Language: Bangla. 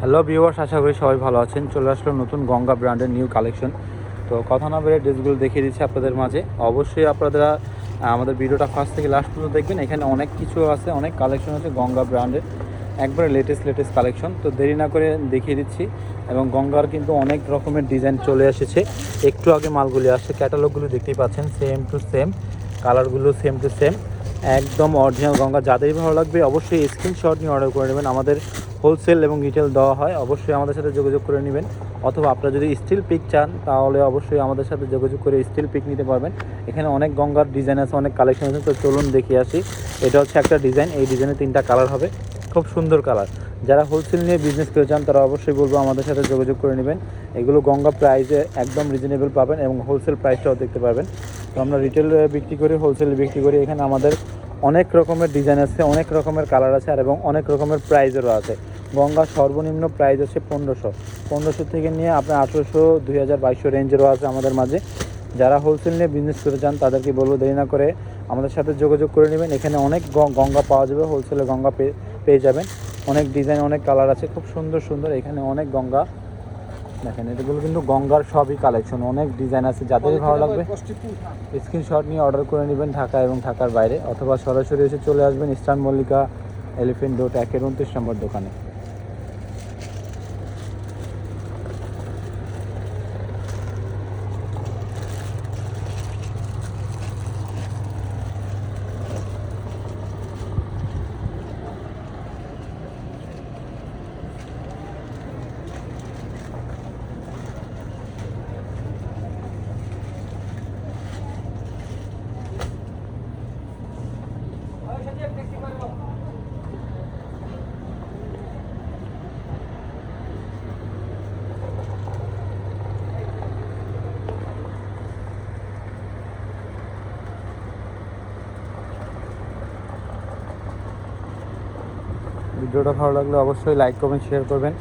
হ্যালো ভিউয়ার্স, আশা করি সবাই ভালো আছেন। চলে আসলো নতুন গঙ্গা ব্র্যান্ডের নিউ কালেকশন। তো কথা না বেড়ে ড্রেসগুলো দেখিয়ে দিচ্ছি আপনাদের মাঝে। অবশ্যই আপনারা আমাদের ভিডিওটা ফার্স্ট থেকে লাস্ট পর্যন্ত দেখবেন। এখানে অনেক কিছু আছে, অনেক কালেকশন আছে গঙ্গা ব্র্যান্ডের, একবারে লেটেস্ট কালেকশন। তো দেরি না করে দেখিয়ে দিচ্ছি। এবং গঙ্গার কিন্তু অনেক রকমের ডিজাইন চলে এসেছে। একটু আগে মালগুলি আসছে, ক্যাটালগুলো দেখতেই পাচ্ছেন, সেম টু সেম, কালারগুলো সেম টু সেম, একদম অরিজিনাল গঙ্গা। যাদেরই ভালো লাগবে অবশ্যই স্ক্রিনশট নিয়ে অর্ডার করে নেবেন। আমাদের হোলসেল এবং রিটেল দেওয়া হয়, অবশ্যই আমাদের সাথে যোগাযোগ করে নেবেন। অথবা আপনারা যদি স্টিল পিক চান তাহলে অবশ্যই আমাদের সাথে যোগাযোগ করে স্টিল পিক নিতে পারবেন। এখানে অনেক গঙ্গার ডিজাইন আছে, অনেক কালেকশন আছে। তো চলুন দেখিয়ে আসি। এটা হচ্ছে একটা ডিজাইন, এই ডিজাইনে 3টা কালার হবে, খুব সুন্দর কালার। যারা হোলসেল নিয়ে বিজনেস করে চান তারা অবশ্যই বলবো আমাদের সাথে যোগাযোগ করে নেবেন। এগুলো গঙ্গা প্রাইসে একদম রিজনেবল পাবেন এবং হোলসেল প্রাইসটাও দেখতে পারবেন। তো আমরা রিটেল বিক্রি করি, হোলসেল বিক্রি করি। এখানে আমাদের অনেক রকমের ডিজাইন আছে, অনেক রকমের কালার আছে, আর এবং অনেক রকমের প্রাইজেরও আছে। গঙ্গার সর্বনিম্ন প্রাইস হচ্ছে 1500 থেকে নিয়ে আপনার 1800, 2000, 2200 রেঞ্জেরও আছে আমাদের মাঝে। যারা হোলসেল নিয়ে বিজনেস করে চান তাদেরকে বলবো দেরি না করে আমাদের সাথে যোগাযোগ করে নেবেন। এখানে অনেক গঙ্গা পাওয়া যাবে, হোলসেলে গঙ্গা পেয়ে যাবেন। অনেক ডিজাইন, অনেক কালার আছে, খুব সুন্দর। এখানে অনেক গঙ্গা দেখেন, এগুলো কিন্তু গঙ্গার সবই কালেকশন, অনেক ডিজাইন আছে। যাদের ভালো লাগবে স্ক্রিনশট নিয়ে অর্ডার করে নেবেন ঢাকা এবং ঢাকার বাইরে, অথবা সরাসরি এসে চলে আসবেন ইস্টার্ন মল্লিকা এলিফেন্ট রোড 1-29 নম্বর দোকানে। ভিডিওটা ভালো লাগলে অবশ্যই লাইক, কমেন্ট, শেয়ার করবেন।